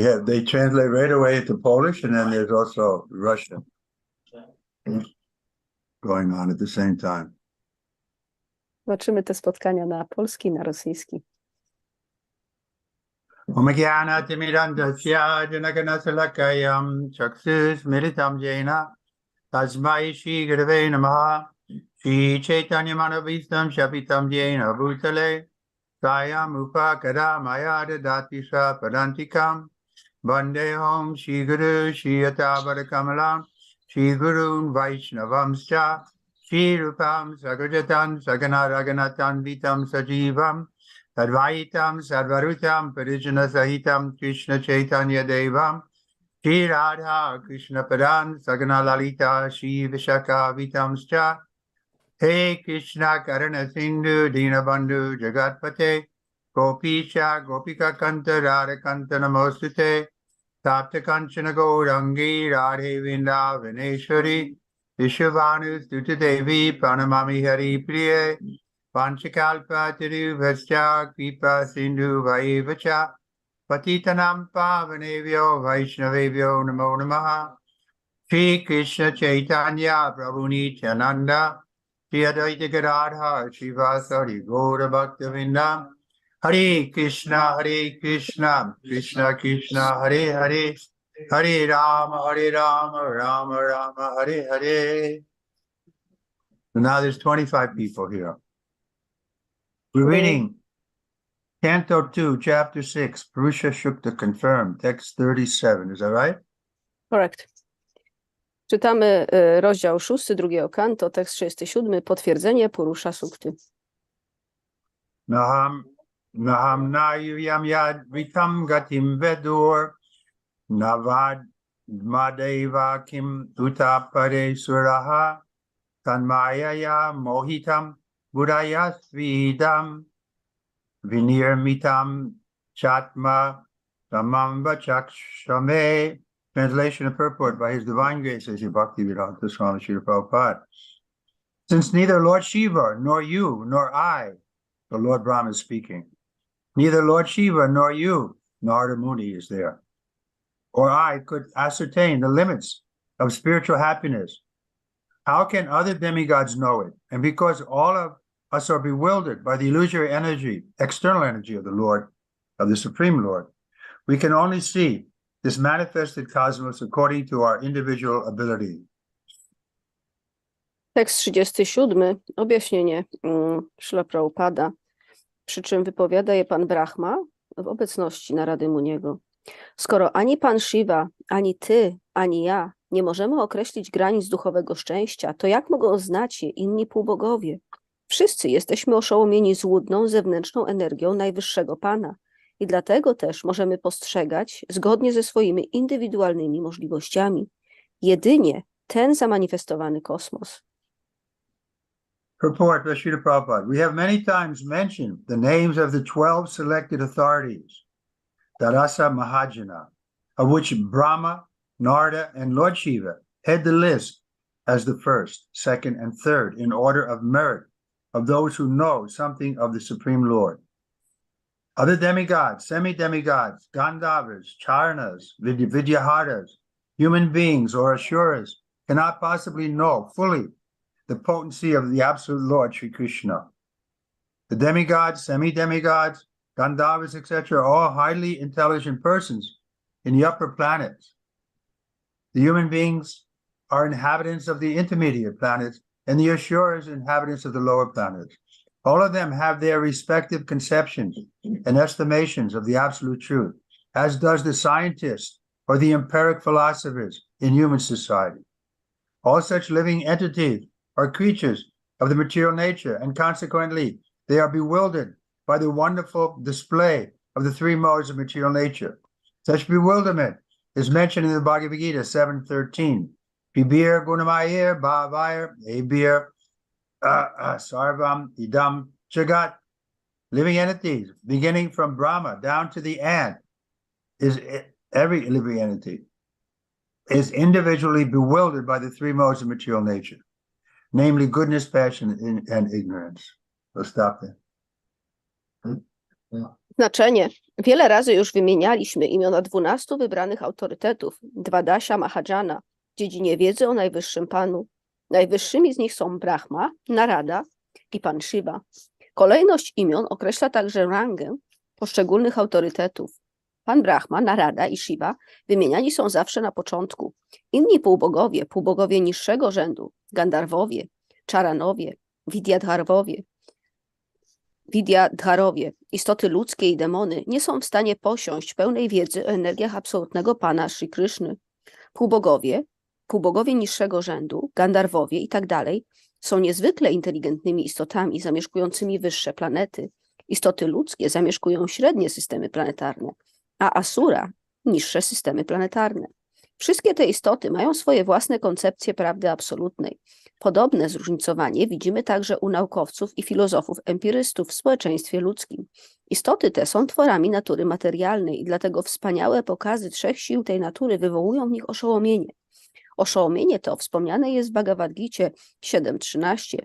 Yeah, they translate right away into Polish, and then there's also Russian going on at the same time. Zobaczymy te spotkania na polski i na rosyjski. Omagyanatimirandasya janaganasalakayam chaksusmiritam jena tasmai shri gurave namaha shri chaitanyamanavistam shapitam jena bhutale sayam upakara maya dadati sa padantikam vandehom shri guru shri yatavarakamalam shri gurun vaishnavamscha shri rupam sagrajatan saganaraganatan vitam sajivam Advaitam Sarvarutam Parijana Sahitam Krishna Chaitanya Devam Shri Radha Krishna Padan Sagana Lalita Shri Vishaka Vitamscha He Krishna Karana Sindhu Dinabandhu Jagatpate Gopisha Gopika Kanta Radha Kanta Namostute Tapta Kanchana Gaurangi Radhe Vinda Vineshwari Vishwavanu Stuta Devi Pranamami Hari Priye Panchakalpa Tiruvasya Kripa Sindhu Vaivacha Patitanam Pavanevyo Vaishnavevyo Namo Namaha Shri Krishna Chaitanya Prabhu Nityananda Shri Advaita Gadadhar Srivasari Gaura Bhaktavinda Hare Krishna Krishna Krishna Hare Hare Hare Rama Rama Rama Hare Hare. So now there's 25 people here. We're reading Canto 2, Chapter 6, Purusha Shukta Confirmed, text 37. Is that right? Correct. Czytamy rozdział 6 drugiego kanto, tekst 37, potwierdzenie Purusha Sukty. Naham nayuyam yad vitam gatim vedur navad madeva kim utapare suraha tanmayaya mohitam Budayasvidam Vinirmitam Chatma Tamamba Chakshame. Translation and purport by His Divine Grace, Sri Bhaktivedanta Swami Srila Prabhupada. Since neither Lord Shiva, nor you, nor I, the Lord Brahma is speaking, neither Lord Shiva, nor you, Narada Muni is there, or I could ascertain the limits of spiritual happiness, how can other demigods know it? And because all of us are bewildered by the illusory energy, external energy of the Lord, of the Supreme Lord, we can only see this manifested cosmos according to our individual ability. Tekst 37, objaśnienie Śrila Prabhupada, przy czym wypowiada je Pan Brahma w obecności Narady Muniego. Skoro ani Pan Shiva, ani Ty, ani ja nie możemy określić granic duchowego szczęścia, to jak mogą znać je inni półbogowie? Wszyscy jesteśmy oszołomieni złudną, zewnętrzną energią Najwyższego Pana i dlatego też możemy postrzegać zgodnie ze swoimi indywidualnymi możliwościami jedynie ten zamanifestowany kosmos. Purport by Srila Prabhupada. We have many times mentioned the names of the 12 selected authorities, Darasa Mahajana, of which Brahma, Narada, and Lord Shiva head the list as the first, second, and third in order of merit of those who know something of the Supreme Lord. Other demigods, semi-demigods, Gandharvas, Charanas, Vidyaharas, human beings or Asuras cannot possibly know fully the potency of the Absolute Lord, Sri Krishna. The demigods, semi-demigods, Gandharvas, etc., are all highly intelligent persons in the upper planets. The human beings are inhabitants of the intermediate planets, and the Asuras inhabitants of the lower planets. All of them have their respective conceptions and estimations of the absolute truth, as does the scientists or the empiric philosophers in human society. All such living entities are creatures of the material nature, and consequently, they are bewildered by the wonderful display of the three modes of material nature. Such bewilderment is mentioned in the Bhagavad Gita 7:13. Pibir gunamayer bhavayar ebir sarvam idam jagat. Living entities, beginning from Brahma down to the ant, every living entity is individually bewildered by the three modes of material nature, namely goodness, passion, and ignorance. We'll stop there. Znaczenie. Wiele razy już wymienialiśmy imiona 12 wybranych autorytetów, Dvadasha Mahajana, w dziedzinie wiedzy o Najwyższym Panu. Najwyższymi z nich są Brahma, Narada i Pan Shiva. Kolejność imion określa także rangę poszczególnych autorytetów. Pan Brahma, Narada i Shiva wymieniani są zawsze na początku. Inni półbogowie niższego rzędu, Gandharwowie, Czaranowie, Vidyadharowie, istoty ludzkie i demony nie są w stanie posiąść pełnej wiedzy o energiach absolutnego Pana Shri Kryszny. Półbogowie niższego rzędu, Gandharwowie i tak dalej, są niezwykle inteligentnymi istotami zamieszkującymi wyższe planety. Istoty ludzkie zamieszkują średnie systemy planetarne, a Asura niższe systemy planetarne. Wszystkie te istoty mają swoje własne koncepcje prawdy absolutnej. Podobne zróżnicowanie widzimy także u naukowców i filozofów empirystów w społeczeństwie ludzkim. Istoty te są tworami natury materialnej i dlatego wspaniałe pokazy trzech sił tej natury wywołują w nich oszołomienie. Oszołomienie to wspomniane jest w Bhagavad Gicie 7.13.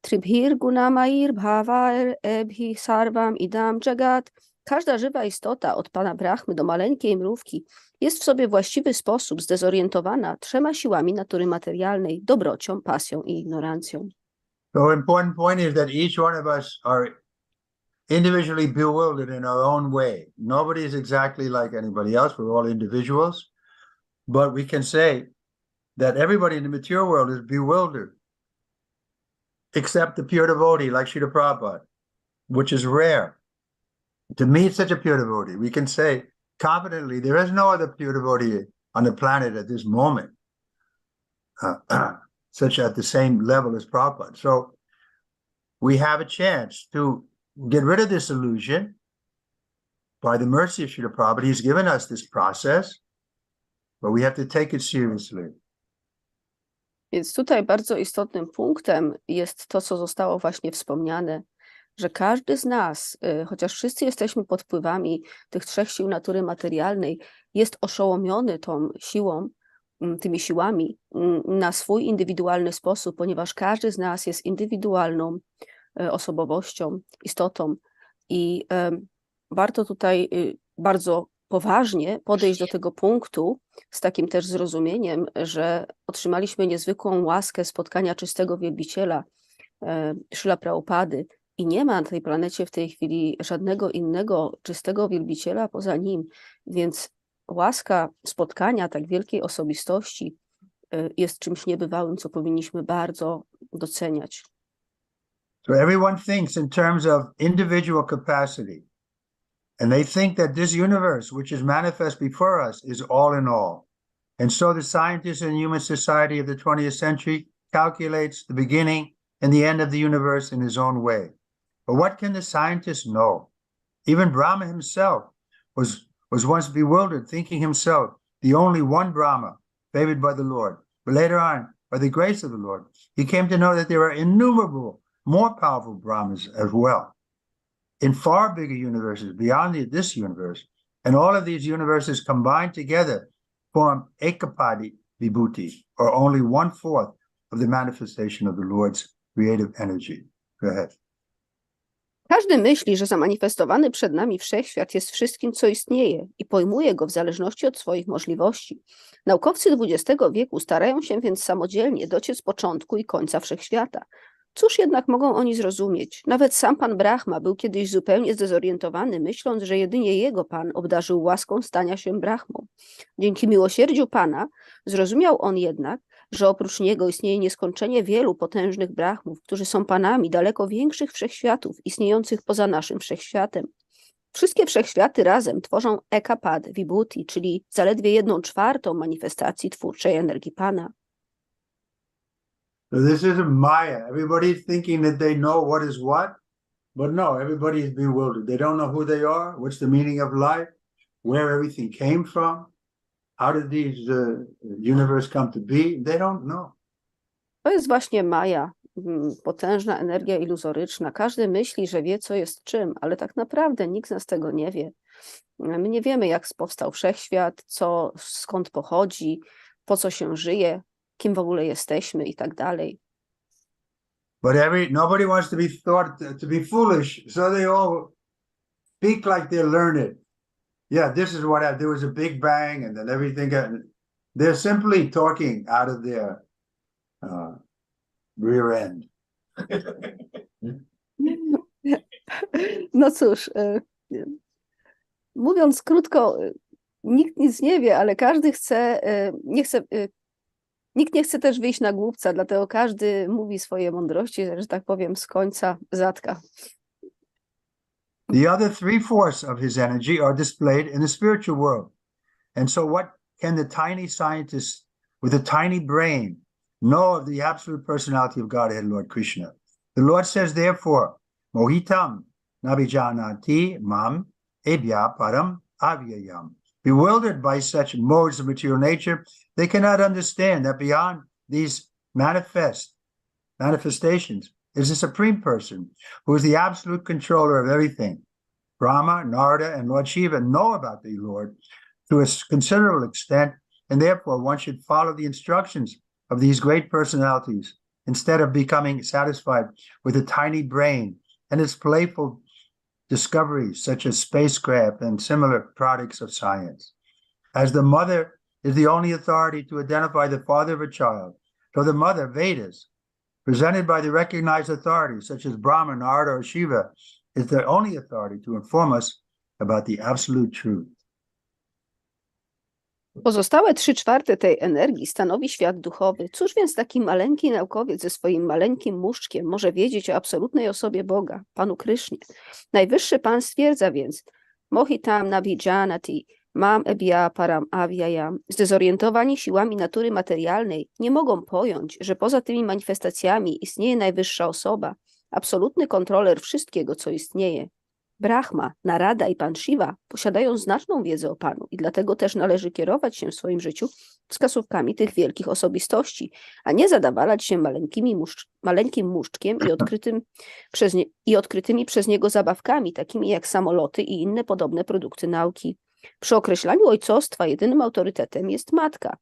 Tribhir gunamair bhavair ebhi sarvam idam jagat. Każda żywa istota, od pana Brahmy do maleńkiej mrówki, jest w sobie właściwy sposób zdezorientowana 3 siłami natury materialnej, dobrocią, pasją i ignorancją. So important point is that each one of us are individually bewildered in our own way. Nobody is exactly like anybody else. We're all individuals. But we can say that everybody in the material world is bewildered, except the pure devotee, like Srila Prabhupada, which is rare. To meet such a pure devotee, we can say confidently, there is no other pure devotee on the planet at this moment, such at the same level as Prabhupada. So we have a chance to get rid of this illusion by the mercy of Srila Prabhupada. He's given us this process, but we have to take it seriously. Więc tutaj bardzo istotnym punktem jest to, co zostało właśnie wspomniane, że każdy z nas, chociaż wszyscy jesteśmy pod wpływami tych 3 sił natury materialnej, jest oszołomiony tą siłą, tymi siłami na swój indywidualny sposób, ponieważ każdy z nas jest indywidualną osobowością, istotą i warto tutaj bardzo poważnie podejść do tego punktu z takim też zrozumieniem, że otrzymaliśmy niezwykłą łaskę spotkania czystego wielbiciela Śrila Prabhupady i nie ma na tej planecie w tej chwili żadnego innego czystego wielbiciela poza nim, więc łaska spotkania tak wielkiej osobistości jest czymś niebywałym, co powinniśmy bardzo doceniać. So everyone thinks in terms of individual capacity. And they think that this universe, which is manifest before us, is all in all. And so the scientist and human society of the 20th century calculates the beginning and the end of the universe in his own way. But what can the scientist know? Even Brahma himself was once bewildered, thinking himself the only one Brahma favored by the Lord. But later on, by the grace of the Lord, he came to know that there are innumerable, more powerful Brahmas as well, in far bigger universes beyond this universe. And all of these universes combined together form Ekapadi Vibhuti, or only 1/4 of the manifestation of the Lord's creative energy. Go ahead. Każdy myśli, że zamanifestowany przed nami wszechświat jest wszystkim, co istnieje i pojmuje go w zależności od swoich możliwości. Naukowcy XX wieku starają się więc samodzielnie dociec początku i końca wszechświata. Cóż jednak mogą oni zrozumieć? Nawet sam pan Brahma był kiedyś zupełnie zdezorientowany, myśląc, że jedynie jego pan obdarzył łaską stania się Brahmą. Dzięki miłosierdziu pana zrozumiał on jednak, że oprócz niego istnieje nieskończenie wielu potężnych Brahmów, którzy są panami daleko większych wszechświatów istniejących poza naszym wszechświatem. Wszystkie wszechświaty razem tworzą Ekapad Vibhuti, czyli zaledwie 1/4 manifestacji twórczej energii pana. So this is a Maya. Everybody's thinking that they know what is what, but no, everybody is bewildered. They don't know who they are, what's the meaning of life, where everything came from, how did these universe come to be. They don't know. To jest właśnie Maja, potężna energia iluzoryczna. Każdy myśli, że wie, co jest czym, ale tak naprawdę nikt z nas tego nie wie. My nie wiemy, jak powstał wszechświat, skąd pochodzi, po co się żyje, kim w ogóle jesteśmy i tak dalej. But nobody wants to be thought to be foolish, so they all speak like they're learned. Yeah, this is what happened. There was a big bang, and then everything got. They're simply talking out of their rear end. No cóż, mówiąc krótko, nikt nic nie wie, ale każdy chce, nikt nie chce też wyjść na głupca, dlatego każdy mówi swoje mądrości, że tak powiem, z końca zatka. The other 3/4 of his energy are displayed in the spiritual world. And so what can the tiny scientist with a tiny brain know of the absolute personality of Godhead, Lord Krishna? The Lord says, therefore, Mohitam nabijanati mam ebhya param avyayam. Bewildered by such modes of material nature, they cannot understand that beyond these manifestations is a supreme person who is the absolute controller of everything. Brahma, Narada, and Lord Shiva know about the Lord to a considerable extent, and therefore one should follow the instructions of these great personalities instead of becoming satisfied with a tiny brain and its playful discoveries such as spacecraft and similar products of science. As the mother is the only authority to identify the father of a child, so the mother, Vedas, presented by the recognized authorities such as Brahma, Narada, or Shiva, is the only authority to inform us about the absolute truth. Pozostałe 3/4 tej energii stanowi świat duchowy. Cóż więc taki maleńki naukowiec ze swoim maleńkim muszczkiem może wiedzieć o absolutnej osobie Boga, Panu Krysznie? Najwyższy Pan stwierdza więc, Mohitam nabijanati, mam ebhya param avyayam. Zdezorientowani siłami natury materialnej nie mogą pojąć, że poza tymi manifestacjami istnieje najwyższa osoba, absolutny kontroler wszystkiego, co istnieje. Brahma, Narada i Pan Shiva posiadają znaczną wiedzę o Panu i dlatego też należy kierować się w swoim życiu wskazówkami tych wielkich osobistości, a nie zadawalać się maleńkim muszczkiem i odkrytymi przez niego zabawkami, takimi jak samoloty i inne podobne produkty nauki. Przy określaniu ojcostwa jedynym autorytetem jest matka.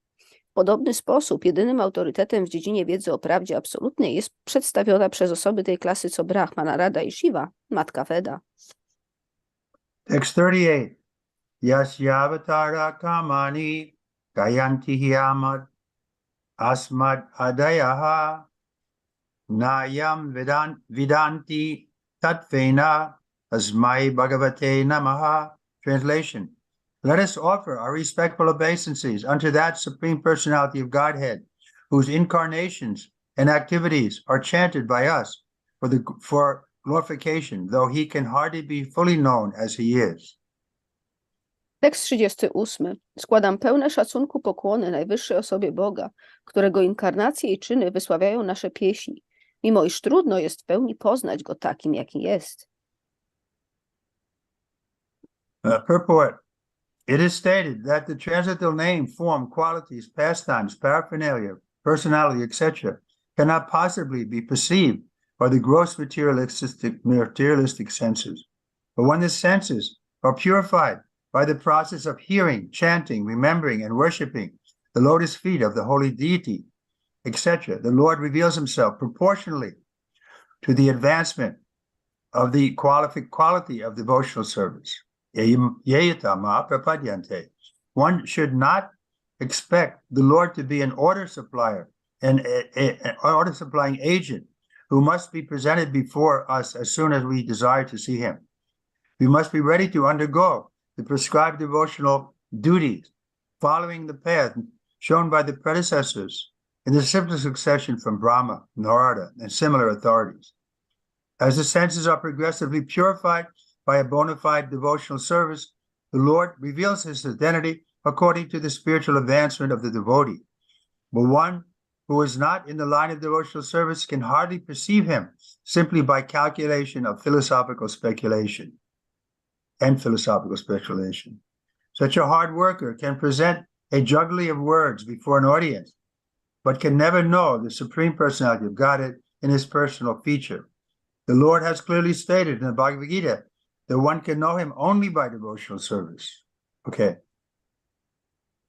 W podobny sposób jedynym autorytetem w dziedzinie wiedzy o prawdzie absolutnej jest przedstawiona przez osoby tej klasy co Brahma, Narada i Shiva, matka Veda. Text 38. Yasyavatara kamani gayanti hiyamad asmad adayaha nayam vidanti tatvena asmai bhagavate namaha. Translation. Let us offer our respectful obeisances unto that Supreme Personality of Godhead, whose incarnations and activities are chanted by us for glorification, though he can hardly be fully known as he is. Tekst 38. Składam pełne szacunku pokłony najwyższej osobie Boga, którego inkarnacje i czyny wysławiają nasze pieśni, mimo iż trudno jest w pełni poznać go takim, jaki jest. Purport. It is stated that the transcendental name, form, qualities, pastimes, paraphernalia, personality, etc., cannot possibly be perceived by the gross materialistic senses. But when the senses are purified by the process of hearing, chanting, remembering, and worshiping the lotus feet of the holy deity, etc., the Lord reveals himself proportionally to the advancement of the quality of devotional service. One should not expect the Lord to be an order supplier and an order supplying agent who must be presented before us as soon as we desire to see him. We must be ready to undergo the prescribed devotional duties, following the path shown by the predecessors in the simple succession from Brahma, Narada, and similar authorities. As the senses are progressively purified by a bona fide devotional service, the Lord reveals his identity according to the spiritual advancement of the devotee. But one who is not in the line of devotional service can hardly perceive him simply by calculation of philosophical speculation. Such a hard worker can present a jugglery of words before an audience, but can never know the Supreme Personality of Godhead in his personal feature. The Lord has clearly stated in the Bhagavad Gita that one can know him only by devotional service. Okay.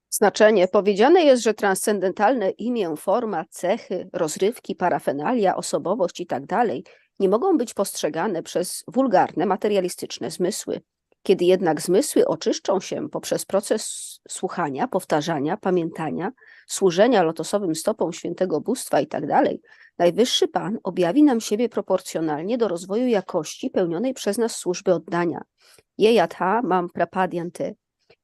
Znaczenie. Powiedziane jest, że transcendentalne imię, forma, cechy, rozrywki, parafenalia, osobowość i tak dalej nie mogą być postrzegane przez wulgarne, materialistyczne zmysły. Kiedy jednak zmysły oczyszczą się poprzez proces słuchania, powtarzania, pamiętania, służenia lotosowym stopom świętego bóstwa itd., Najwyższy Pan objawi nam siebie proporcjonalnie do rozwoju jakości pełnionej przez nas służby oddania. Yeyatha mam prapadyante.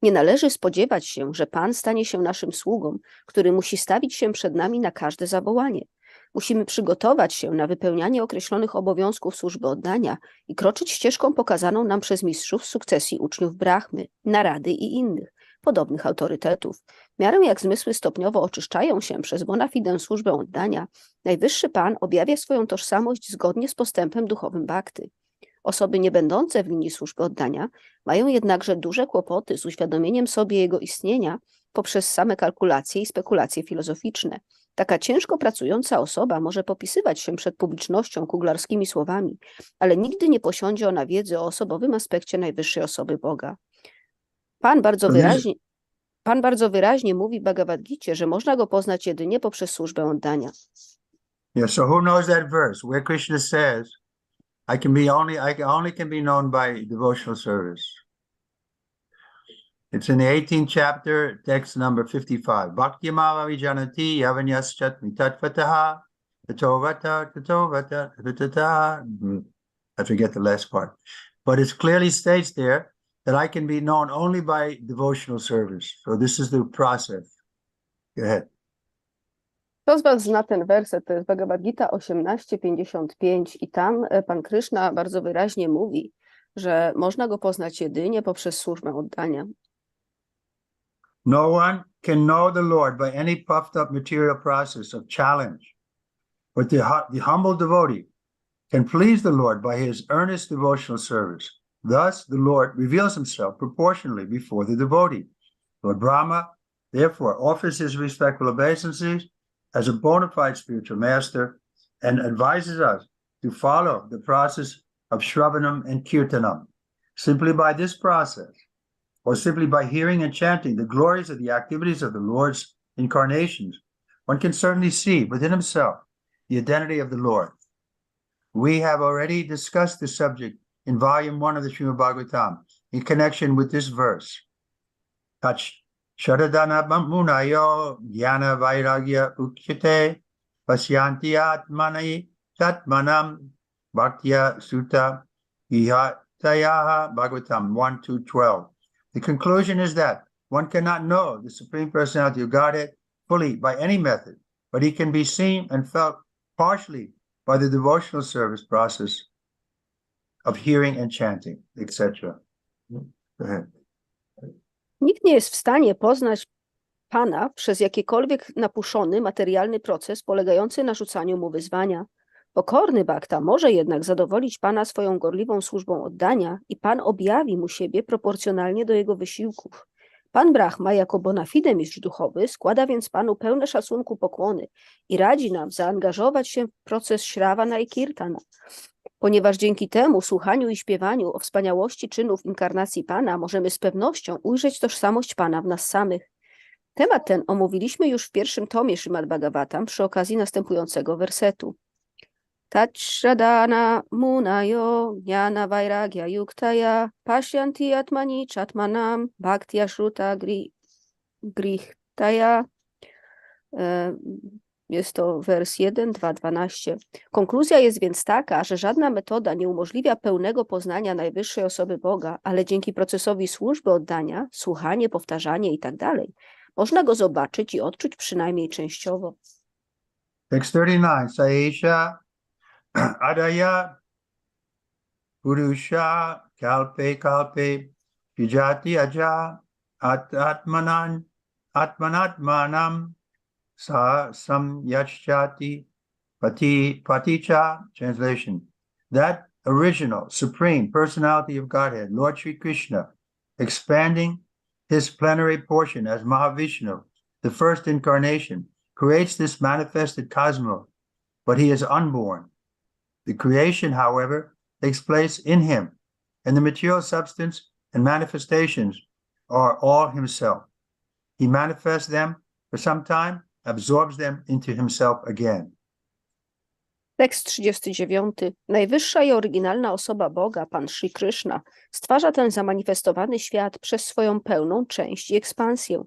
Nie należy spodziewać się, że Pan stanie się naszym sługą, który musi stawić się przed nami na każde zawołanie. Musimy przygotować się na wypełnianie określonych obowiązków służby oddania i kroczyć ścieżką pokazaną nam przez mistrzów sukcesji uczniów Brahmy, Narady i innych, podobnych autorytetów. W miarę jak zmysły stopniowo oczyszczają się przez bona fide służbę oddania, Najwyższy Pan objawia swoją tożsamość zgodnie z postępem duchowym bhakty. Osoby niebędące w linii służby oddania mają jednakże duże kłopoty z uświadomieniem sobie jego istnienia poprzez same kalkulacje i spekulacje filozoficzne. Taka ciężko pracująca osoba może popisywać się przed publicznością kuglarskimi słowami, ale nigdy nie posiądzie ona wiedzy o osobowym aspekcie najwyższej osoby Boga. Pan bardzo wyraźnie mówi w Bhagavad Gicie, że można go poznać jedynie poprzez służbę oddania. Yeah, so who knows that verse where Krishna says, I only can be known by devotional service? It's in the 18th chapter, text number 55. Bhakti-mava vijanati yavanyaschat mitattvataha tatovata tatovata tatata. I forget the last part. But it clearly states there that I can be known only by devotional service. So this is the process. Go ahead. Kto z was zna ten werset? To jest Bhagavad Gita 18:55 i tam Pan Krishna bardzo wyraźnie mówi, że można go poznać jedynie poprzez służbę oddania. No one can know the Lord by any puffed up material process of challenge, but the humble devotee can please the Lord by his earnest devotional service. Thus, the Lord reveals himself proportionally before the devotee. Lord Brahma, therefore, offers his respectful obeisances as a bona fide spiritual master and advises us to follow the process of Shravanam and Kirtanam. Simply by this process, or simply by hearing and chanting the glories of the activities of the Lord's incarnations, one can certainly see within himself the identity of the Lord. We have already discussed the subject in volume 1 of the Śrimad Bhagavatam in connection with this verse. Sharadana munayo jnana vairagya ukhyate pasyanti atmanai tatmanam bhaktya sutta ihatayaha Bhagavatam 1-12. The conclusion is that one cannot know the Supreme Personality of Godhead fully by any method, but he can be seen and felt partially by the devotional service process of hearing and chanting, etc. Go ahead. Nikt nie jest w stanie poznać Pana przez jakiekolwiek napuszony materialny proces polegający na rzucaniu mu wyzwania. Pokorny bhakta może jednak zadowolić Pana swoją gorliwą służbą oddania i Pan objawi mu siebie proporcjonalnie do jego wysiłków. Pan Brahma jako bona fide mistrz duchowy składa więc Panu pełne szacunku pokłony i radzi nam zaangażować się w proces Śravana i Kirtana, ponieważ dzięki temu słuchaniu i śpiewaniu o wspaniałości czynów inkarnacji Pana możemy z pewnością ujrzeć tożsamość Pana w nas samych. Temat ten omówiliśmy już w pierwszym tomie Śrimad Bhagavatam przy okazji następującego wersetu. Tachradana munayo jnana vairagya yuktaya pashyanti atmani chatmanam bhaktya shruta grihtaya. Jest to wers 1, 2, 12. Konkluzja jest więc taka, że żadna metoda nie umożliwia pełnego poznania najwyższej osoby Boga, ale dzięki procesowi służby oddania, słuchanie, powtarzanie itd. można go zobaczyć i odczuć przynajmniej częściowo. Text 39. Saesha adaya purusha kalpe kalpe vijati aja atmanatmanam sa samyachati paticha. Translation. That original supreme personality of Godhead, Lord Sri Krishna, expanding his plenary portion as Mahavishnu, the first incarnation, creates this manifested cosmos, but he is unborn. The creation, however, takes place in him, and the material substance and manifestations are all himself. He manifests them for some time, absorbs them into himself again. Tekst 39. Najwyższa i oryginalna osoba Boga, Pan Shri Krishna, stwarza ten zamanifestowany świat przez swoją pełną część i ekspansję.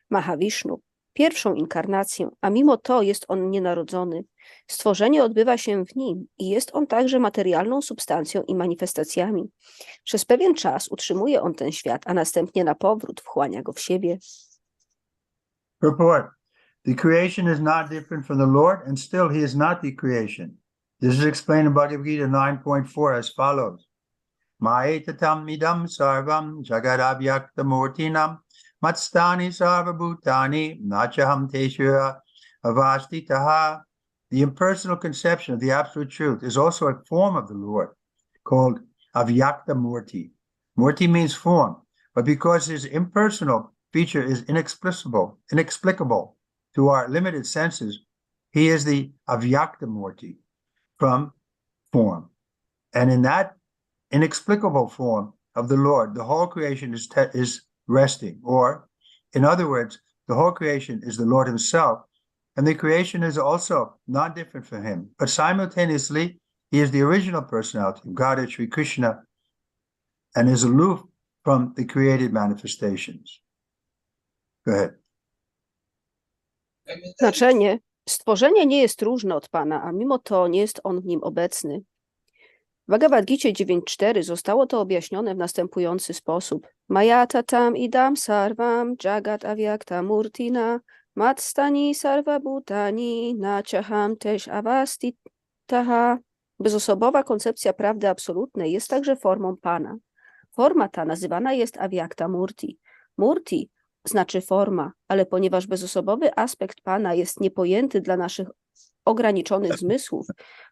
Mahavishnu, pierwszą inkarnację, a mimo to jest on nienarodzony. Stworzenie odbywa się w nim i jest on także materialną substancją i manifestacjami. Przez pewien czas utrzymuje on ten świat, a następnie na powrót wchłania go w siebie. Purport. The creation is not different from the Lord, and still he is not the creation. This is explained in Bhagavad Gita 9.4 as follows. Maetatam idam sarvam jagadabhyaktamurtinam matstani sarvabhutani nachaham teshura avastitaha. The impersonal conception of the absolute truth is also a form of the Lord called avyakta murti. Murti means form, but because his impersonal feature is inexplicable to our limited senses, he is the avyakta murti from form. And in that inexplicable form of the Lord, the whole creation is resting. Or, in other words, the whole creation is the Lord himself, and the creation is also not different from him. But simultaneously, he is the original personality of God, Sri Krishna, and is aloof from the created manifestations. Go ahead. Znaczenie. Stworzenie nie jest różne od Pana, a mimo to nie jest on w nim obecny. W Bhagavad Gicie 9.4 zostało to objaśnione w następujący sposób. Mayata tam idam sarvam jagat avyakta murtina matstani sarva bhutani nachaham tesh avastitaha. Bezosobowa koncepcja prawdy absolutnej jest także formą Pana. Forma ta nazywana jest avyakta murti. Murti znaczy forma, ale ponieważ bezosobowy aspekt Pana jest niepojęty dla naszych ograniczonych zmysłów,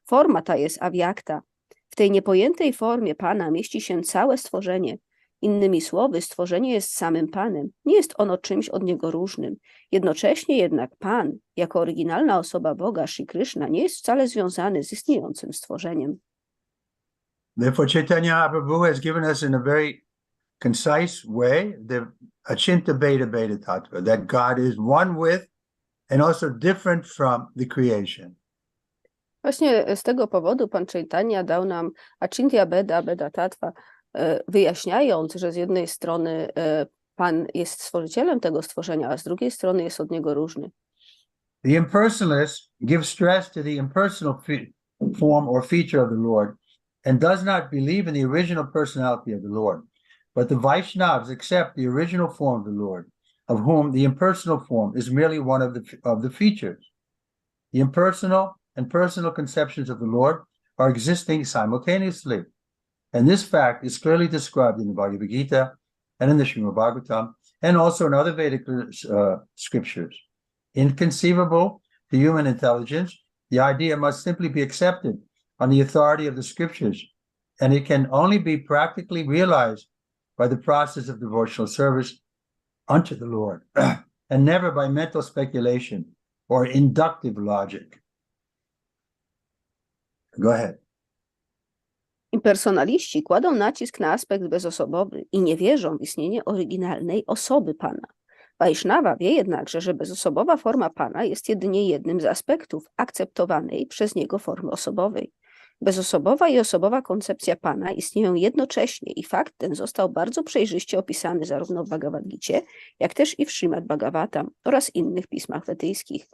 forma ta jest avyakta. W tej niepojętej formie Pana mieści się całe stworzenie. Innymi słowy, stworzenie jest samym Panem. Nie jest ono czymś od niego różnym. Jednocześnie jednak Pan, jako oryginalna osoba Boga, Shri Krishna, nie jest wcale związany z istniejącym stworzeniem. Therefore, Chaitanya Prabhu has given us in a very concise way the Achinta Beta Beta Tattva, that God is one with and also different from the creation. Właśnie z tego powodu Pan Chaitanya dał nam Achintya Beda Beda Tattva, wyjaśniając, że z jednej strony Pan jest stworzycielem tego stworzenia, a z drugiej strony jest od niego różny. The impersonalists give stress to the impersonal form or feature of the Lord and does not believe in the original personality of the Lord. But the Vaishnavas accept the original form of the Lord, of whom the impersonal form is merely one of the features. The impersonal and personal conceptions of the Lord are existing simultaneously. And this fact is clearly described in the Bhagavad Gita and in the Śrimad Bhagavatam and also in other Vedic scriptures. Inconceivable to human intelligence, the idea must simply be accepted on the authority of the scriptures, and it can only be practically realized by the process of devotional service unto the Lord, and never by mental speculation or inductive logic. Go ahead. Impersonaliści kładą nacisk na aspekt bezosobowy i nie wierzą w istnienie oryginalnej osoby Pana. Vaishnava wie jednakże, że bezosobowa forma Pana jest jedynie jednym z aspektów akceptowanej przez niego formy osobowej. Bezosobowa i osobowa koncepcja Pana istnieją jednocześnie i fakt ten został bardzo przejrzyście opisany zarówno w Bhagavad Gicie, jak też i w Śrimad Bhagavatam oraz innych pismach wedyjskich.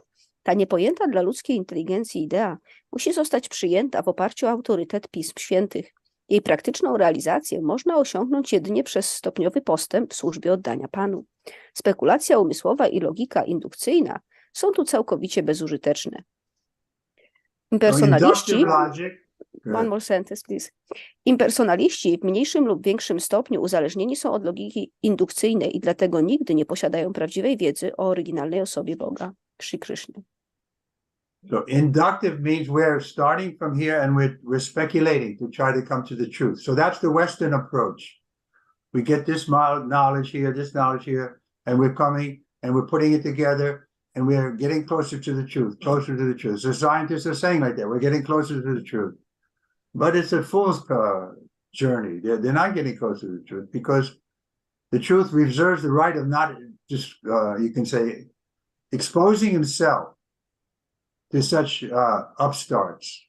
Ta niepojęta dla ludzkiej inteligencji idea musi zostać przyjęta w oparciu o autorytet pism świętych. Jej praktyczną realizację można osiągnąć jedynie przez stopniowy postęp w służbie oddania Panu. Spekulacja umysłowa i logika indukcyjna są tu całkowicie bezużyteczne. Impersonaliści... One more sentence, please. Impersonaliści w mniejszym lub większym stopniu uzależnieni są od logiki indukcyjnej i dlatego nigdy nie posiadają prawdziwej wiedzy o oryginalnej osobie Boga, Shri Krishna. So inductive means we're starting from here and we're speculating to try to come to the truth. So that's the Western approach. We get this knowledge here, and we're coming and we're putting it together and we're getting closer to the truth, closer to the truth. So scientists are saying like that, we're getting closer to the truth. But it's a fool's journey. They're not getting closer to the truth because the truth reserves the right of not just, you can say, exposing himself to such upstarts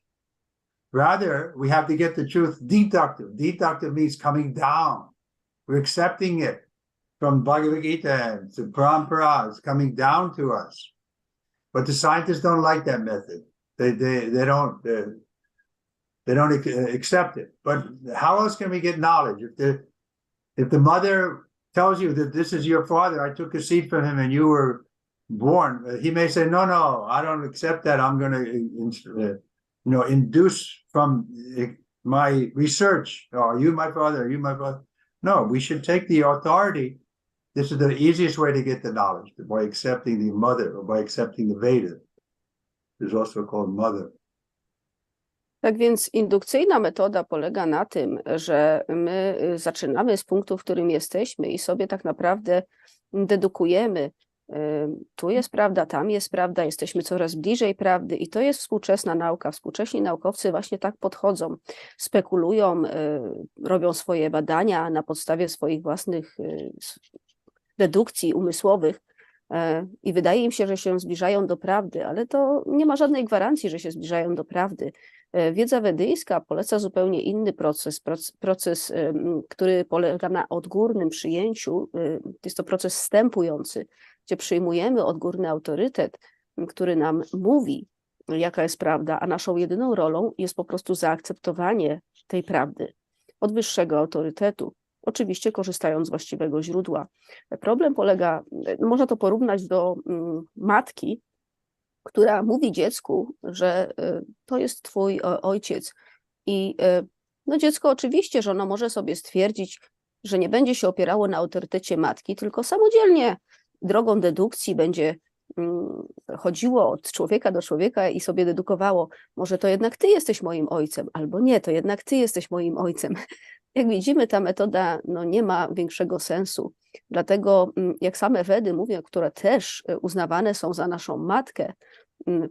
Rather, we have to get the truth deductive. Deductive means coming down. We're accepting it from Bhagavad Gita to Parampara. It's coming down to us. But the scientists don't like that method. They don't accept it. But how else can we get knowledge? If the mother tells you that this is your father, I took a seed from him and you were born, he may say, no, I don't accept that. I'm going to, induce from my research. Oh, are you my father? Are you my father? No, we should take the authority. This is the easiest way to get the knowledge, by accepting the mother or by accepting the Veda. It's also called mother. Tak więc indukcyjna metoda polega na tym, że my zaczynamy z punktu, w którym jesteśmy i sobie tak naprawdę dedukujemy, tu jest prawda, tam jest prawda, jesteśmy coraz bliżej prawdy i to jest współczesna nauka. Współcześni naukowcy właśnie tak podchodzą, spekulują, robią swoje badania na podstawie swoich własnych dedukcji umysłowych i wydaje im się, że się zbliżają do prawdy, ale to nie ma żadnej gwarancji, że się zbliżają do prawdy. Wiedza wedyjska poleca zupełnie inny proces, który polega na odgórnym przyjęciu. Jest to proces wstępujący, gdzie przyjmujemy odgórny autorytet, który nam mówi, jaka jest prawda, a naszą jedyną rolą jest po prostu zaakceptowanie tej prawdy od wyższego autorytetu. Oczywiście korzystając z właściwego źródła. Problem polega, można to porównać do matki, która mówi dziecku, że to jest twój ojciec. I dziecko oczywiście, że ono może sobie stwierdzić, że nie będzie się opierało na autorytecie matki, tylko samodzielnie drogą dedukcji będzie chodziło od człowieka do człowieka i sobie dedukowało, może to jednak ty jesteś moim ojcem, albo nie, to jednak ty jesteś moim ojcem. Jak widzimy, ta metoda nie ma większego sensu. Dlatego, jak same Wedy mówią, które też uznawane są za naszą matkę,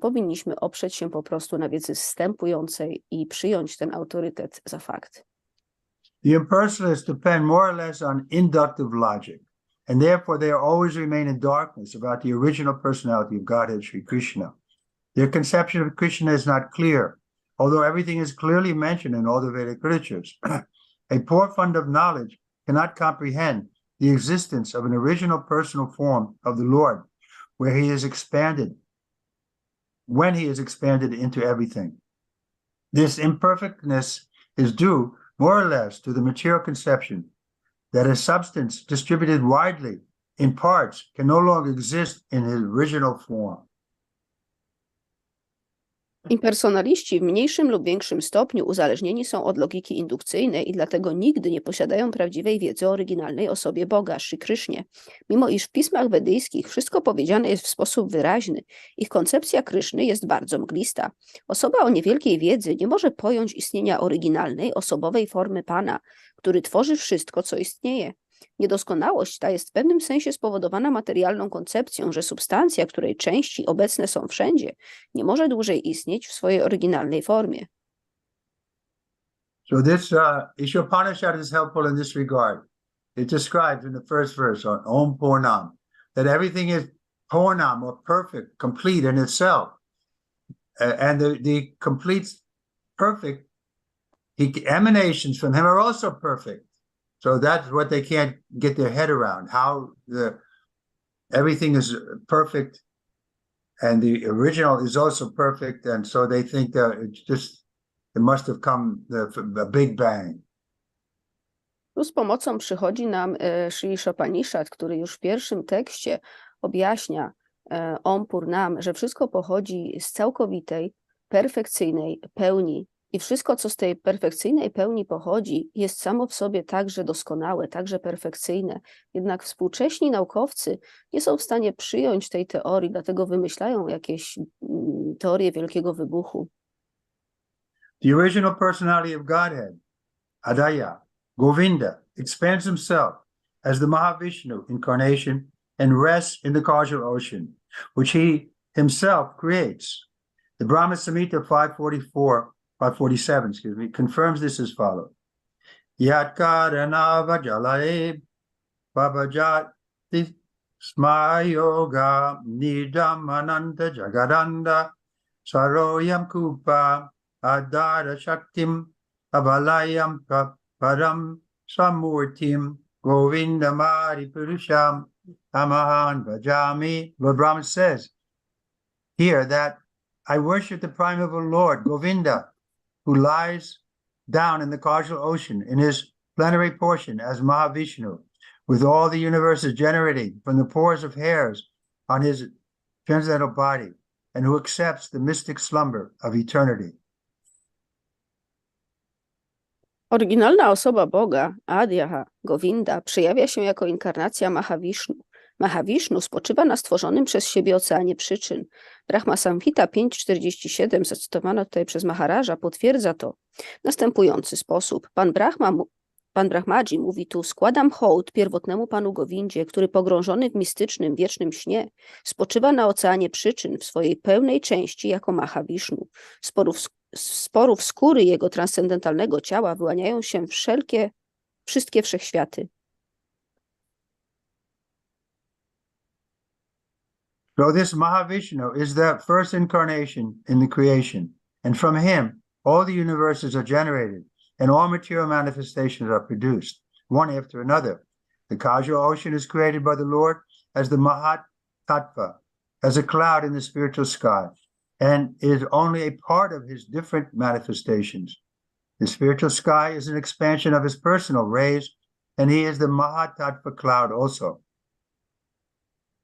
powinniśmy oprzeć się po prostu na wiedzy wstępującej i przyjąć ten autorytet za fakt. The impersonalists depend more or less on inductive logic, and therefore they always remain in darkness about the original personality of Godhead Sri Krishna. Their conception of Krishna is not clear, although everything is clearly mentioned in all the Vedic literatures. A poor fund of knowledge cannot comprehend the existence of an original personal form of the Lord, when he is expanded into everything. This imperfectness is due more or less to the material conception that a substance distributed widely in parts can no longer exist in his original form. Impersonaliści w mniejszym lub większym stopniu uzależnieni są od logiki indukcyjnej i dlatego nigdy nie posiadają prawdziwej wiedzy o oryginalnej osobie Boga, Shri Krysznie. Mimo iż w pismach wedyjskich wszystko powiedziane jest w sposób wyraźny, ich koncepcja Kryszny jest bardzo mglista. Osoba o niewielkiej wiedzy nie może pojąć istnienia oryginalnej, osobowej formy Pana, który tworzy wszystko, co istnieje. Niedoskonałość ta jest w pewnym sensie spowodowana materialną koncepcją, że substancja, której części obecne są wszędzie, nie może dłużej istnieć w swojej oryginalnej formie. So this Ishopanishad is helpful in this regard. It describes in the first verse on Om Purnam that everything is Purnam or perfect, complete in itself. And the complete, perfect, emanations from him are also perfect. So that's what they can't get their head around, how everything is perfect and the original is also perfect. And so they think that it must have come a big bang. Tu z pomocą przychodzi nam Sri Ishopanishad, który już w pierwszym tekście objaśnia Om Purnam, że wszystko pochodzi z całkowitej, perfekcyjnej pełni. I wszystko, co z tej perfekcyjnej pełni pochodzi, jest samo w sobie także doskonałe, także perfekcyjne. Jednak współcześni naukowcy nie są w stanie przyjąć tej teorii, dlatego wymyślają jakieś teorie wielkiego wybuchu. The original personality of Godhead, Adaya, Govinda, expands himself as the Mahavishnu incarnation and rests in the causal ocean, which he himself creates. The Brahma Samhita 547, confirms this as follows. Yat karana vajalae babajati smayoga nidam ananta jagadanda saroyam kupa adara shaktim avalayam param samurtim govindamari purusham amahan bhajami. Lord Brahma says here that I worship the primeval Lord, Govinda, who lies down in the causal ocean in his plenary portion as Mahavishnu, with all the universes generating from the pores of hairs on his transcendental body, and who accepts the mystic slumber of eternity. Oryginalna osoba Boga, Adyaha, Govinda, przejawia się jako inkarnacja Mahavishnu. Mahavishnu spoczywa na stworzonym przez siebie oceanie przyczyn. Brahma Samhita 5.47, zacytowana tutaj przez Maharaja, potwierdza to w następujący sposób. Pan Brahmadzi mówi tu: składam hołd pierwotnemu Panu Govindzie, który pogrążony w mistycznym, wiecznym śnie spoczywa na oceanie przyczyn w swojej pełnej części jako Mahavishnu. Z porów skóry jego transcendentalnego ciała wyłaniają się wszystkie wszechświaty. So this Mahavishnu is the first incarnation in the creation, and from him all the universes are generated, and all material manifestations are produced, one after another. The causal ocean is created by the Lord as the Mahat Tattva, as a cloud in the spiritual sky, and is only a part of his different manifestations. The spiritual sky is an expansion of his personal rays, and he is the Mahat Tattva cloud also.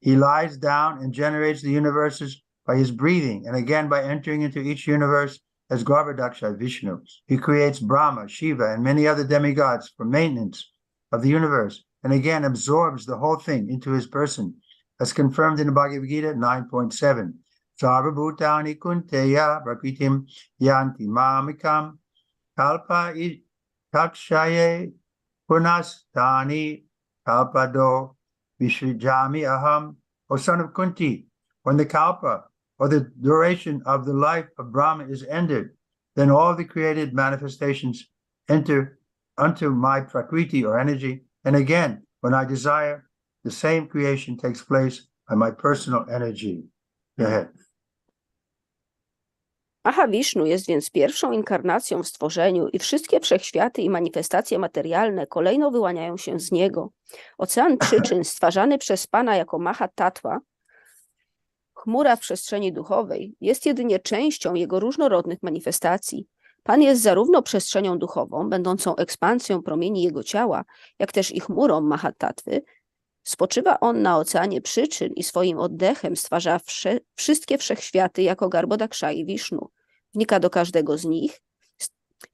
He lies down and generates the universes by his breathing, and again by entering into each universe as Garbhodaksha Vishnu. He creates Brahma, Shiva, and many other demigods for maintenance of the universe, and again absorbs the whole thing into his person, as confirmed in the Bhagavad Gita 9.7. Sarvabhutani kunteya prakritim yanti mamikam kalpa takshaye punastani kalpado Vishwijami aham, O son of Kunti, when the kalpa, or the duration of the life of Brahma is ended, then all the created manifestations enter unto my prakriti or energy, and again, when I desire, the same creation takes place by my personal energy. Go ahead. Mahavishnu jest więc pierwszą inkarnacją w stworzeniu i wszystkie wszechświaty i manifestacje materialne kolejno wyłaniają się z niego. Ocean przyczyn stwarzany przez Pana jako Mahatattva, chmura w przestrzeni duchowej, jest jedynie częścią jego różnorodnych manifestacji. Pan jest zarówno przestrzenią duchową, będącą ekspansją promieni jego ciała, jak też i chmurą Mahatattwy. Spoczywa on na oceanie przyczyn i swoim oddechem stwarza wszystkie wszechświaty jako Garbhodakshai Vishnu. Wnika do każdego z nich,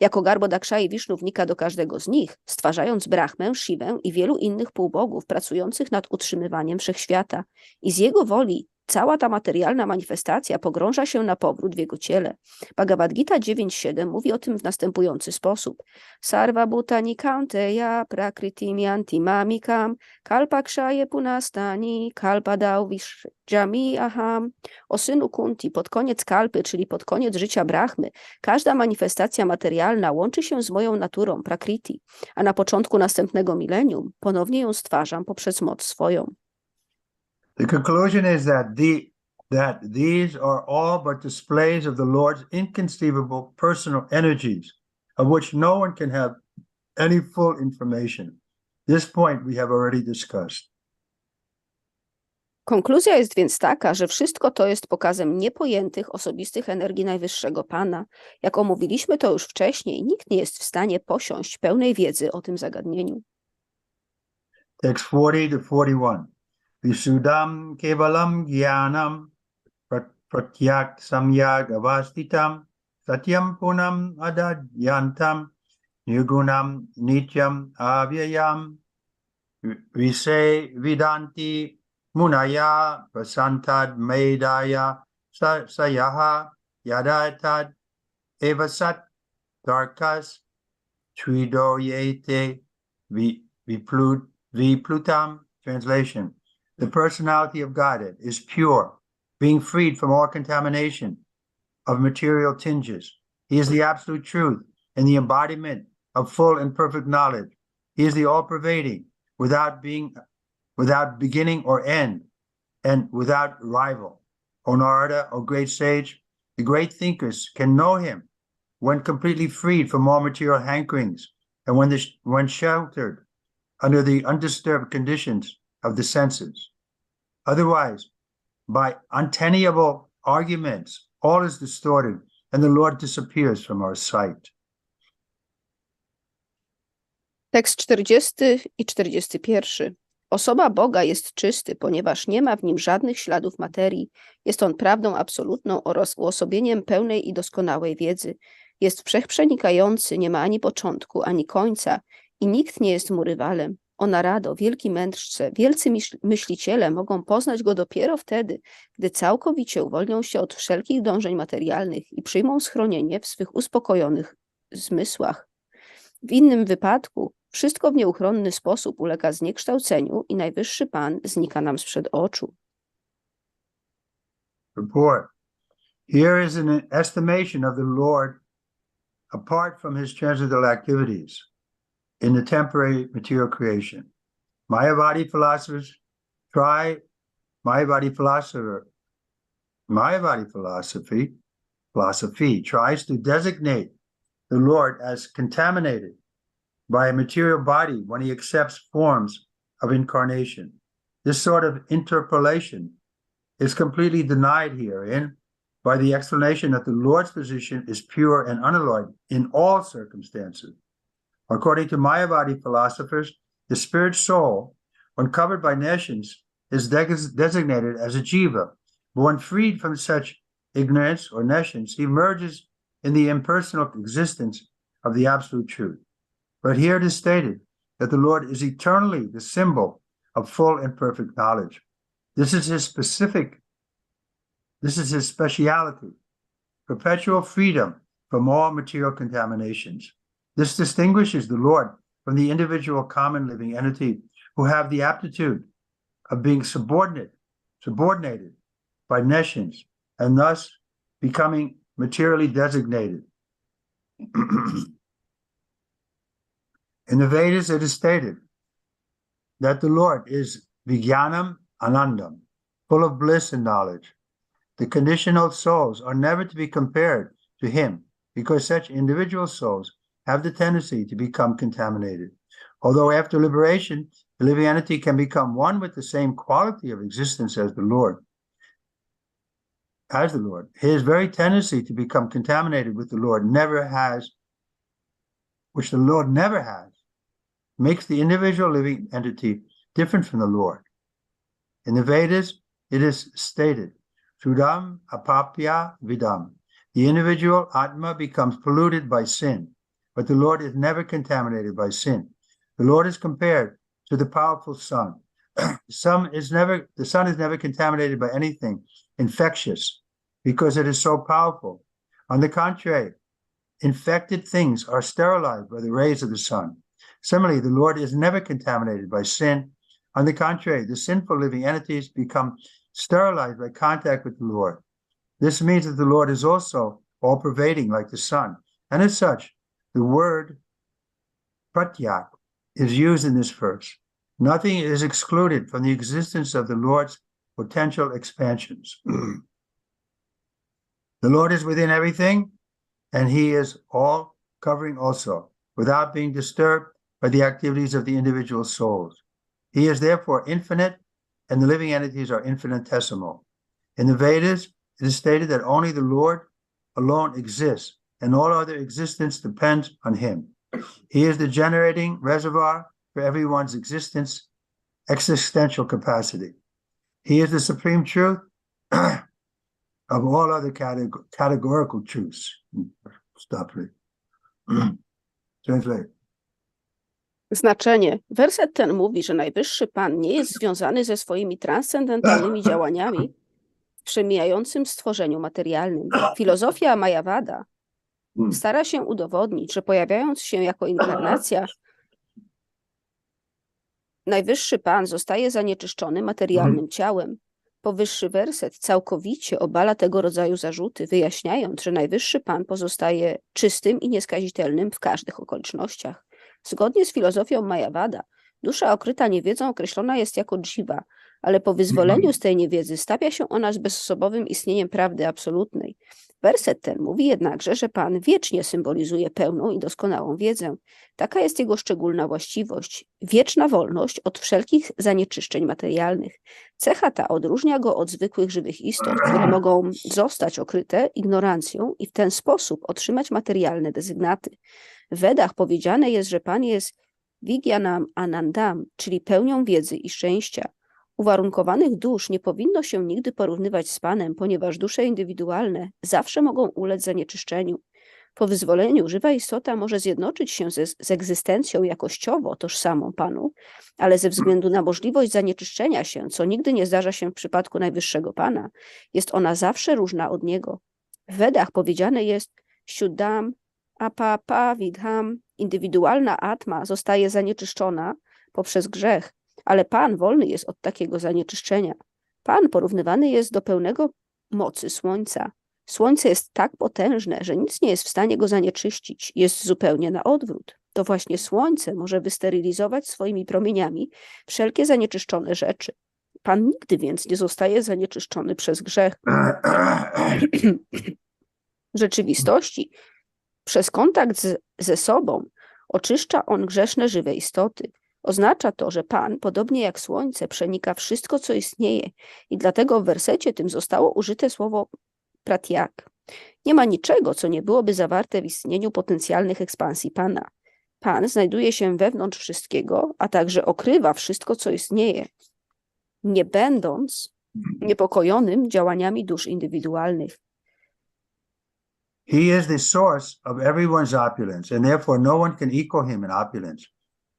jako Garbhodakshai Vishnu wnika do każdego z nich, stwarzając Brahmę, Shivę i wielu innych półbogów pracujących nad utrzymywaniem wszechświata. I z jego woli cała ta materialna manifestacja pogrąża się na powrót w jego ciele. Bhagavad Gita 9.7 mówi o tym w następujący sposób. Sarva bhutani kaunteya prakritim yanti mamikam kalpakshaye punastani kalpadau vishjami aham. O synu Kunti, pod koniec kalpy, czyli pod koniec życia Brahmy, każda manifestacja materialna łączy się z moją naturą, prakriti, a na początku następnego milenium ponownie ją stwarzam poprzez moc swoją. The conclusion is that these are all but displays of the Lord's inconceivable personal energies, of which no one can have any full information. This point we have already discussed. Konkluzja jest więc taka, że wszystko to jest pokazem niepojętych, osobistych energii Najwyższego Pana. Jak omówiliśmy to już wcześniej, nikt nie jest w stanie posiąść pełnej wiedzy o tym zagadnieniu. Text 40-41. Visudam kevalam gyanam pratyak samyag avastitam satyam punam adadyantam nirgunam nityam avyayam vise vidanti munaya prasantad medaya sayaha yadaitad evasat darkas tridoyete viplutam. Translation. The personality of Godhead is pure, being freed from all contamination of material tinges. He is the absolute truth and the embodiment of full and perfect knowledge. He is the all-pervading, without beginning or end, and without rival. O Narada, O great sage, the great thinkers can know him when completely freed from all material hankerings, and when sheltered under the undisturbed conditions of the senses. Otherwise, by untenable arguments, all is distorted, and the Lord disappears from our sight. Tekst 40 i 41. Osoba Boga jest czysty, ponieważ nie ma w nim żadnych śladów materii. Jest on prawdą absolutną oraz uosobieniem pełnej i doskonałej wiedzy. Jest wszechprzenikający, nie ma ani początku, ani końca i nikt nie jest mu rywalem. O narado, wielki mędrce, wielcy myśliciele mogą poznać go dopiero wtedy, gdy całkowicie uwolnią się od wszelkich dążeń materialnych i przyjmą schronienie w swych uspokojonych zmysłach. W innym wypadku wszystko w nieuchronny sposób ulega zniekształceniu i Najwyższy Pan znika nam sprzed oczu. Report. Here is an estimation of the Lord apart from his transcendental activities in the temporary material creation. Mayavadi philosophy tries to designate the Lord as contaminated by a material body when he accepts forms of incarnation. This sort of interpolation is completely denied herein by the explanation that the Lord's position is pure and unalloyed in all circumstances. According to Mayavadi philosophers, the spirit soul, when covered by nations, is designated as a jiva, but when freed from such ignorance or nations, he merges in the impersonal existence of the absolute truth. But here it is stated that the Lord is eternally the symbol of full and perfect knowledge. This is his speciality, perpetual freedom from all material contaminations. This distinguishes the Lord from the individual common living entity who have the aptitude of being subordinated by nations and thus becoming materially designated. In the Vedas, it is stated that the Lord is Vijnanam Anandam, full of bliss and knowledge. The conditioned souls are never to be compared to him because such individual souls have the tendency to become contaminated. Although after liberation, the living entity can become one with the same quality of existence as the Lord. His very tendency to become contaminated with the Lord which the Lord never has, makes the individual living entity different from the Lord. In the Vedas, it is stated, Sudam apapya vidam. The individual Atma becomes polluted by sin, but the Lord is never contaminated by sin. The Lord is compared to the powerful sun. The sun is never contaminated by anything infectious because it is so powerful. On the contrary, infected things are sterilized by the rays of the sun. Similarly, the Lord is never contaminated by sin. On the contrary, the sinful living entities become sterilized by contact with the Lord. This means that the Lord is also all-pervading like the sun. And as such, the word pratyak is used in this verse. Nothing is excluded from the existence of the Lord's potential expansions. The Lord is within everything, and he is all-covering also, without being disturbed by the activities of the individual souls. He is therefore infinite, and the living entities are infinitesimal. In the Vedas, it is stated that only the Lord alone exists, and all other existence depends on him. He is the generating reservoir for everyone's existential capacity. He is the supreme truth of all other categorical truths. Stop it. Translate. Znaczenie. Werset ten mówi, że Najwyższy Pan nie jest związany ze swoimi transcendentalnymi działaniami w przemijającym stworzeniu materialnym. Filozofia Mayavada stara się udowodnić, że pojawiając się jako inkarnacja, Najwyższy Pan zostaje zanieczyszczony materialnym ciałem. Powyższy werset całkowicie obala tego rodzaju zarzuty, wyjaśniając, że Najwyższy Pan pozostaje czystym i nieskazitelnym w każdych okolicznościach. Zgodnie z filozofią Mayavada, dusza okryta niewiedzą określona jest jako dżiva, ale po wyzwoleniu z tej niewiedzy stawia się ona z bezosobowym istnieniem prawdy absolutnej. Werset ten mówi jednakże, że Pan wiecznie symbolizuje pełną i doskonałą wiedzę. Taka jest jego szczególna właściwość, wieczna wolność od wszelkich zanieczyszczeń materialnych. Cecha ta odróżnia go od zwykłych żywych istot, które mogą zostać okryte ignorancją i w ten sposób otrzymać materialne dezygnaty. W Wedach powiedziane jest, że Pan jest Vijnanam Anandam, czyli pełnią wiedzy i szczęścia. Uwarunkowanych dusz nie powinno się nigdy porównywać z Panem, ponieważ dusze indywidualne zawsze mogą ulec zanieczyszczeniu. Po wyzwoleniu żywa istota może zjednoczyć się z egzystencją jakościowo tożsamą Panu, ale ze względu na możliwość zanieczyszczenia się, co nigdy nie zdarza się w przypadku Najwyższego Pana, jest ona zawsze różna od Niego. W Wedach powiedziane jest Shuddham Apapavidham, indywidualna atma zostaje zanieczyszczona poprzez grzech, ale Pan wolny jest od takiego zanieczyszczenia. Pan porównywany jest do pełnego mocy słońca. Słońce jest tak potężne, że nic nie jest w stanie go zanieczyścić. Jest zupełnie na odwrót. To właśnie słońce może wysterylizować swoimi promieniami wszelkie zanieczyszczone rzeczy. Pan nigdy więc nie zostaje zanieczyszczony przez grzech. W rzeczywistości, przez kontakt ze sobą, oczyszcza on grzeszne żywe istoty. Oznacza to, że Pan, podobnie jak słońce, przenika wszystko, co istnieje i dlatego w wersecie tym zostało użyte słowo pratyak. Nie ma niczego, co nie byłoby zawarte w istnieniu potencjalnych ekspansji Pana. Pan znajduje się wewnątrz wszystkiego, a także okrywa wszystko, co istnieje, nie będąc niepokojonym działaniami dusz indywidualnych. He is the source of everyone's opulence, and therefore no one can equal him in opulence.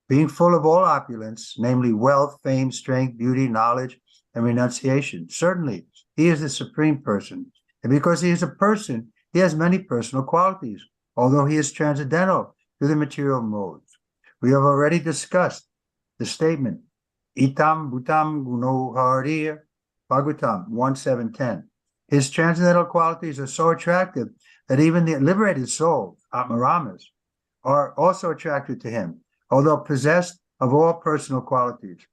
Being full of all opulence, namely wealth, fame, strength, beauty, knowledge, and renunciation. Certainly, he is the supreme person. And because he is a person, he has many personal qualities, although he is transcendental to the material modes. We have already discussed the statement, Itam Bhutam Guno Hariya, Bhagavatam 1:7-10. His transcendental qualities are so attractive that even the liberated souls, Atmaramas, are also attracted to him, although possessed of all personal qualities.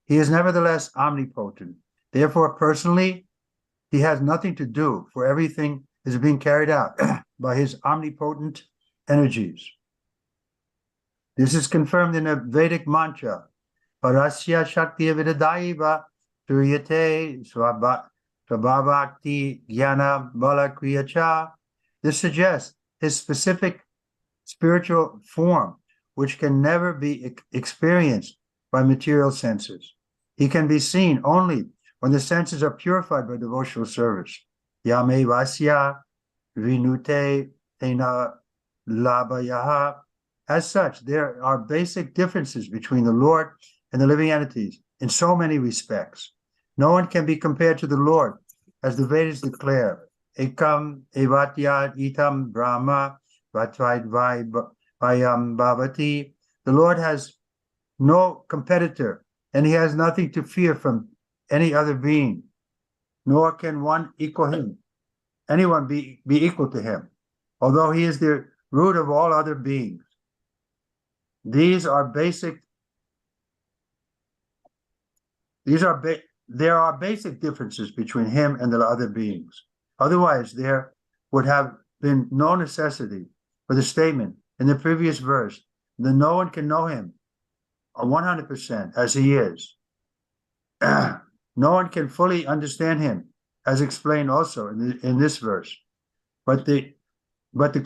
He is nevertheless omnipotent. Therefore, personally, he has nothing to do, for everything is being carried out by his omnipotent energies. This is confirmed in a Vedic mantra, Parasya Shakti Vidadaiva Turyate Swabhavakti Jnana Balakriyacha. This suggests his specific spiritual form, which can never be experienced by material senses. He can be seen only when the senses are purified by devotional service. Yame Vasya Vinute Tena Labayaha. As such, there are basic differences between the Lord and the living entities in so many respects. No one can be compared to the Lord, as the Vedas declare. Ekam evatyad itam brahma vatvaidvai bhavati. The Lord has no competitor, and he has nothing to fear from any other being, nor can one equal him. Anyone be equal to him, although he is the root of all other beings. There are basic differences between him and the other beings. Otherwise, there would have been no necessity for the statement in the previous verse that no one can know him 100% as he is. No one can fully understand him, as explained also in this verse. But the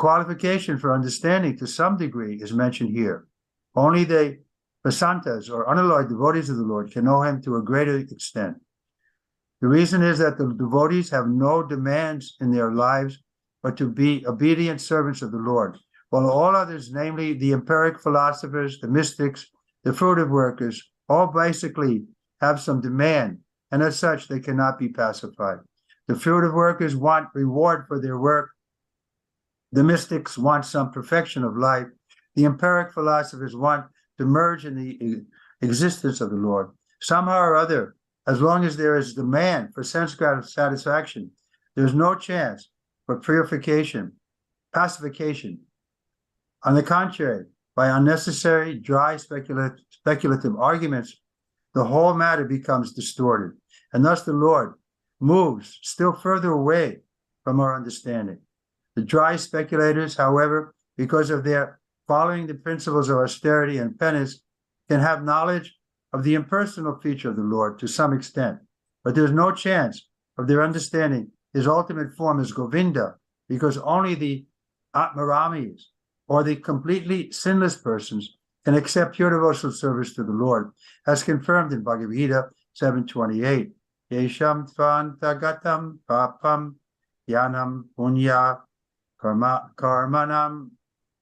qualification for understanding to some degree is mentioned here. Only the Vasantas, or unalloyed devotees of the Lord, can know him to a greater extent. The reason is that the devotees have no demands in their lives but to be obedient servants of the Lord, while all others, namely the empiric philosophers, the mystics, the fruitive workers, all basically have some demand, and as such, they cannot be pacified. The fruitive workers want reward for their work. The mystics want some perfection of life. The empiric philosophers want to merge in the existence of the Lord. Somehow or other, as long as there is demand for sense satisfaction, there's no chance for pacification. On the contrary, by unnecessary, dry, speculative arguments, the whole matter becomes distorted, and thus the Lord moves still further away from our understanding. The dry speculators, however, because of their following the principles of austerity and penance, can have knowledge of the impersonal feature of the Lord to some extent, but there's no chance of their understanding his ultimate form is Govinda, because only the Atmaramis, or the completely sinless persons, can accept pure devotional service to the Lord, as confirmed in Bhagavad Gita 7:28. Yesham tvantagatam papam yanam punya karmanam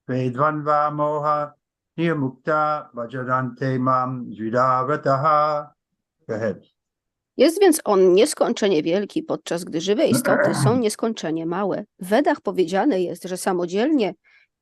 vedvanva moha nirmukta vajadante mam jvidavrataha. Go ahead. Jest więc on nieskończenie wielki, podczas gdy żywe istoty są nieskończenie małe. W Wedach powiedziane jest, że samodzielnie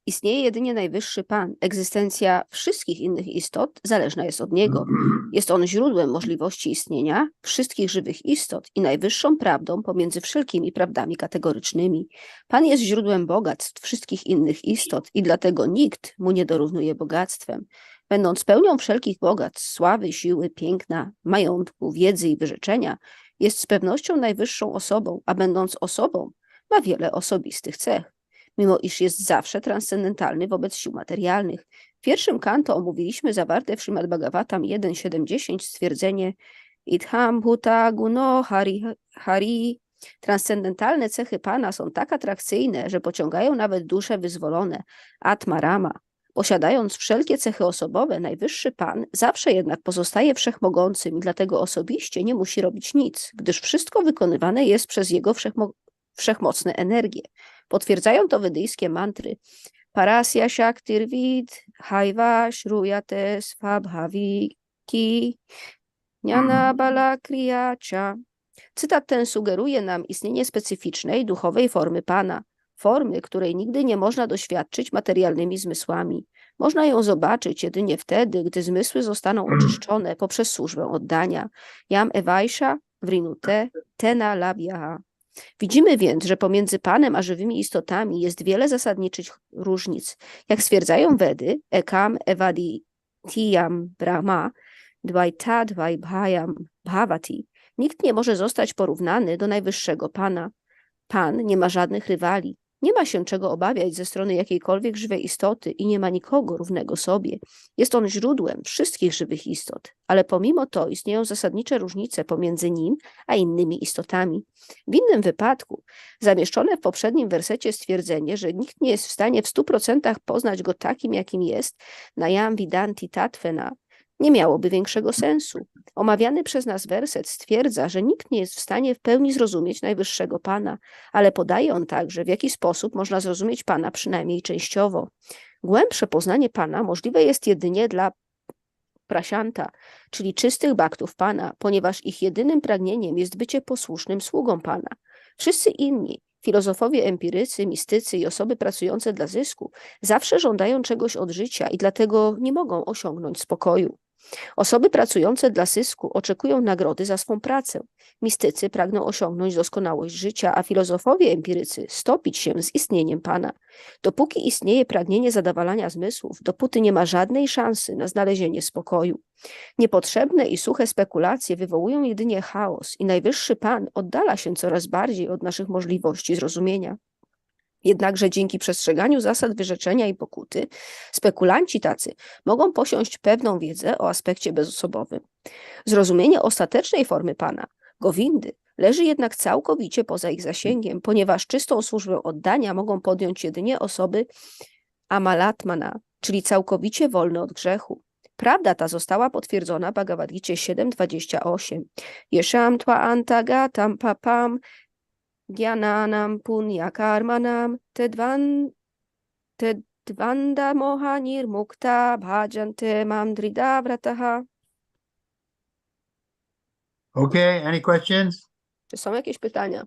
istnieje jedynie najwyższy Pan. Egzystencja wszystkich innych istot zależna jest od Niego. Jest on źródłem możliwości istnienia wszystkich żywych istot i najwyższą prawdą pomiędzy wszelkimi prawdami kategorycznymi. Pan jest źródłem bogactw wszystkich innych istot i dlatego nikt mu nie dorównuje bogactwem. Będąc pełnią wszelkich bogactw, sławy, siły, piękna, majątku, wiedzy i wyrzeczenia, jest z pewnością najwyższą osobą, a będąc osobą, ma wiele osobistych cech. Mimo iż jest zawsze transcendentalny wobec sił materialnych. W pierwszym kanto omówiliśmy zawarte w Śrimad Bhagavatam 1.7.10 stwierdzenie Idham Bhuta Guno Hari. Transcendentalne cechy Pana są tak atrakcyjne, że pociągają nawet dusze wyzwolone, Atma Rama. Posiadając wszelkie cechy osobowe, najwyższy Pan zawsze jednak pozostaje wszechmogącym i dlatego osobiście nie musi robić nic, gdyż wszystko wykonywane jest przez jego wszechmocne energie. Potwierdzają to wedyjskie mantry Parasya Shaktirvid Haiva Shruyate Svabhaviki Jnana Bala Kriyacha. Cytat ten sugeruje nam istnienie specyficznej, duchowej formy Pana, formy, której nigdy nie można doświadczyć materialnymi zmysłami. Można ją zobaczyć jedynie wtedy, gdy zmysły zostaną oczyszczone poprzez służbę oddania. Yam evaisha vrinute tena labyaha. Widzimy więc, że pomiędzy Panem a żywymi istotami jest wiele zasadniczych różnic. Jak stwierdzają Wedy, ekam evaditiyam brahma dvaita dvaibhayam bhavati, nikt nie może zostać porównany do najwyższego Pana. Pan nie ma żadnych rywali, nie ma się czego obawiać ze strony jakiejkolwiek żywej istoty i nie ma nikogo równego sobie. Jest on źródłem wszystkich żywych istot, ale pomimo to istnieją zasadnicze różnice pomiędzy nim a innymi istotami. W innym wypadku zamieszczone w poprzednim wersecie stwierdzenie, że nikt nie jest w stanie w 100% poznać go takim, jakim jest, Nayam Vidanti Tatvena, nie miałoby większego sensu. Omawiany przez nas werset stwierdza, że nikt nie jest w stanie w pełni zrozumieć najwyższego Pana, ale podaje on także, w jaki sposób można zrozumieć Pana przynajmniej częściowo. Głębsze poznanie Pana możliwe jest jedynie dla prasianta, czyli czystych baktów Pana, ponieważ ich jedynym pragnieniem jest bycie posłusznym sługą Pana. Wszyscy inni, filozofowie empirycy, mistycy i osoby pracujące dla zysku, zawsze żądają czegoś od życia i dlatego nie mogą osiągnąć spokoju. Osoby pracujące dla zysku oczekują nagrody za swą pracę. Mistycy pragną osiągnąć doskonałość życia, a filozofowie empirycy stopić się z istnieniem Pana. Dopóki istnieje pragnienie zadowalania zmysłów, dopóty nie ma żadnej szansy na znalezienie spokoju. Niepotrzebne i suche spekulacje wywołują jedynie chaos i najwyższy Pan oddala się coraz bardziej od naszych możliwości zrozumienia. Jednakże dzięki przestrzeganiu zasad wyrzeczenia i pokuty, spekulanci tacy mogą posiąść pewną wiedzę o aspekcie bezosobowym. Zrozumienie ostatecznej formy Pana, Gowindy, leży jednak całkowicie poza ich zasięgiem, ponieważ czystą służbę oddania mogą podjąć jedynie osoby amalatmana, czyli całkowicie wolne od grzechu. Prawda ta została potwierdzona w Bhagavad Gicie 7.28. Yesham twa antagatam papam Gyananam punya karmanam tedvanda moha nirmukta bhajante mam dridavrataha. Okay, any questions? Czy są jakieś pytania?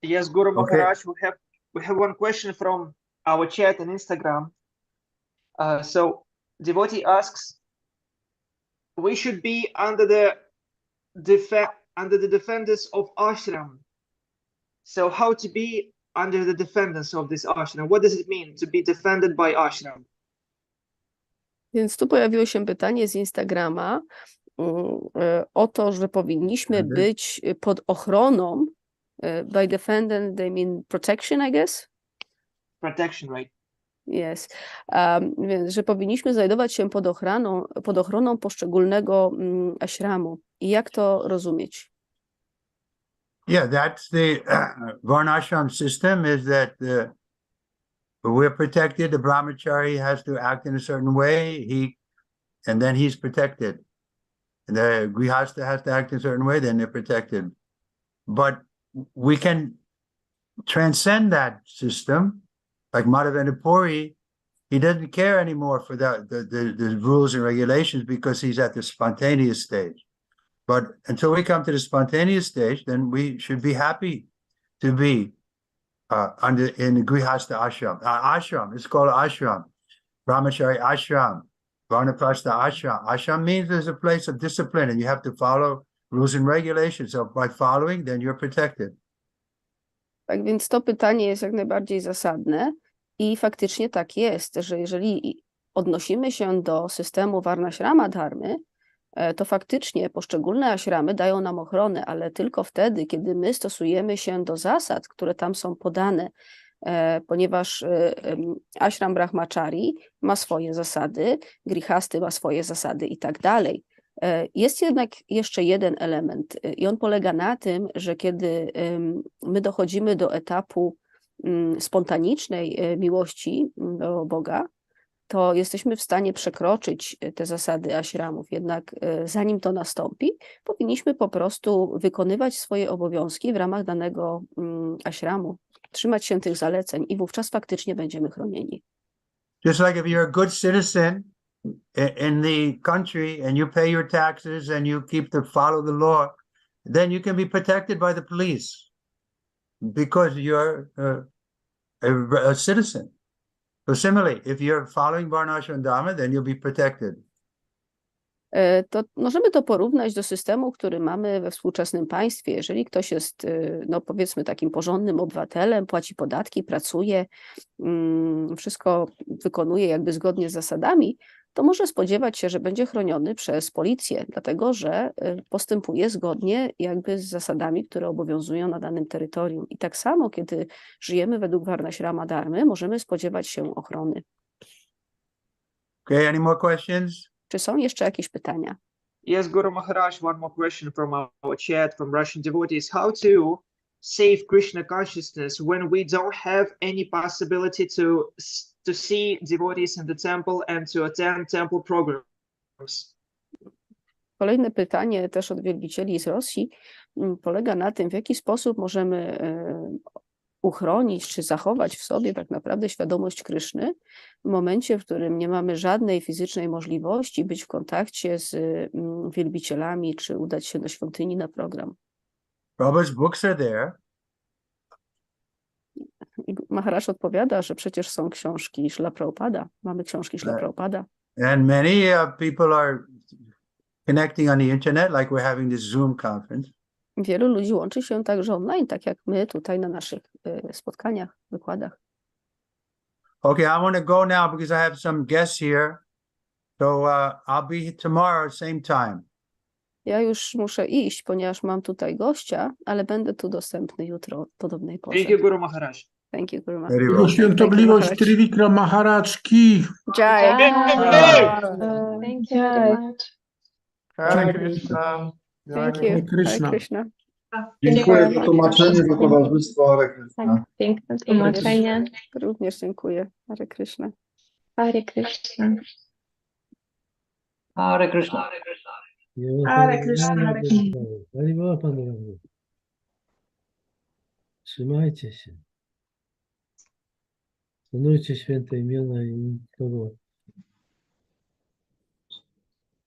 Yes, Guru Okay. Maharaj, we have one question from our chat on Instagram. So devotee asks, we should be under the defenders of ashram. So how to be under the defenders of this ashram? What does it mean to be defended by ashram? Więc tu pojawiło się pytanie z Instagrama o to, że powinniśmy być pod ochroną. By defendant, they mean protection, I guess? Protection, right? Yes. Więc, że powinniśmy znajdować się pod ochroną poszczególnego ashramu. I jak to rozumieć? Yeah, that's the varnashram system, is that we're protected. The brahmachari has to act in a certain way, and then he's protected. And the grihastha has to act in a certain way, then they're protected. But we can transcend that system, like Madhavendra Puri. He doesn't care anymore for the rules and regulations because he's at the spontaneous stage. But until we come to the spontaneous stage, then we should be happy to be in the Grihastha ashram. Ashram, it's called ashram. Brahmachari ashram. Vanaprastha ashram. Ashram means there's a place of discipline and you have to follow rules and regulations. So by following, then you're protected. Tak więc to pytanie jest jak najbardziej zasadne i faktycznie tak jest, że jeżeli odnosimy się do systemu Varnashrama dharmy, to faktycznie poszczególne ashramy dają nam ochronę, ale tylko wtedy, kiedy my stosujemy się do zasad, które tam są podane, ponieważ ashram brahmachari ma swoje zasady, grihasty ma swoje zasady i tak dalej. Jest jednak jeszcze jeden element i on polega na tym, że kiedy my dochodzimy do etapu spontanicznej miłości do Boga, to jesteśmy w stanie przekroczyć te zasady ashramów. Jednak zanim to nastąpi, powinniśmy po prostu wykonywać swoje obowiązki w ramach danego ashramu, trzymać się tych zaleceń i wówczas faktycznie będziemy chronieni. Just like if you're a good citizen in the country and you pay your taxes and you follow the law, then you can be protected by the police because you're a citizen. So similarly, if you're following Varnashram Dharma, then you'll be protected. To możemy to porównać do systemu, który mamy we współczesnym państwie. Jeżeli ktoś jest, no powiedzmy, takim porządnym obywatelem, płaci podatki, pracuje, wszystko wykonuje jakby zgodnie z zasadami, to może spodziewać się, że będzie chroniony przez policję, dlatego że postępuje zgodnie jakby z zasadami, które obowiązują na danym terytorium. I tak samo, kiedy żyjemy według Varnashrama dharmy, możemy spodziewać się ochrony. Okay, any more questions? Czy są jeszcze jakieś pytania? Yes, Guru Maharaj, one more question from our chat from Russian devotees. How to save Krishna consciousness when we don't have any possibility to see devotees in the temple and to attend temple programs? Kolejne pytanie też od wielbicieli z Rosji polega na tym, w jaki sposób możemy uchronić czy zachować w sobie tak naprawdę świadomość Kryszny w momencie, w którym nie mamy żadnej fizycznej możliwości być w kontakcie z wielbicielami czy udać się do świątyni na program. Prabhupada's books are there. I Maharaj odpowiada, że przecież są książki Śrila Prabhupada. Mamy książki Śrila Prabhupada. And many people are connecting on the internet, like we're having this Zoom conference. Wielu ludzi łączy się także online, tak jak my tutaj na naszych spotkaniach, wykładach. Okay, I want to go now because I have some guests here. So I'll be here tomorrow, same time. Ja już muszę iść, ponieważ mam tutaj gościa, ale będę tu dostępny jutro o podobnej porze. Thank you, Guru Maharaj. Thank you, Guru Very Maharaj. well. Jego świętobliwość Thank you, Trivikrama Maharajki. Jai. Thank you very much. Hare Krishna. Thank you. Hare Krishna. Hare Krishna. Dziękuję za tłumaczenie, za towarzystwo. Hare Krishna. Tak, piękne tłumaczenie. Również dziękuję. Hare Krishna. Hare Krishna. Hare Krishna. Hare Krishna. Hare Panowie. Trzymajcie się. Szanujcie święte imiona i nikogo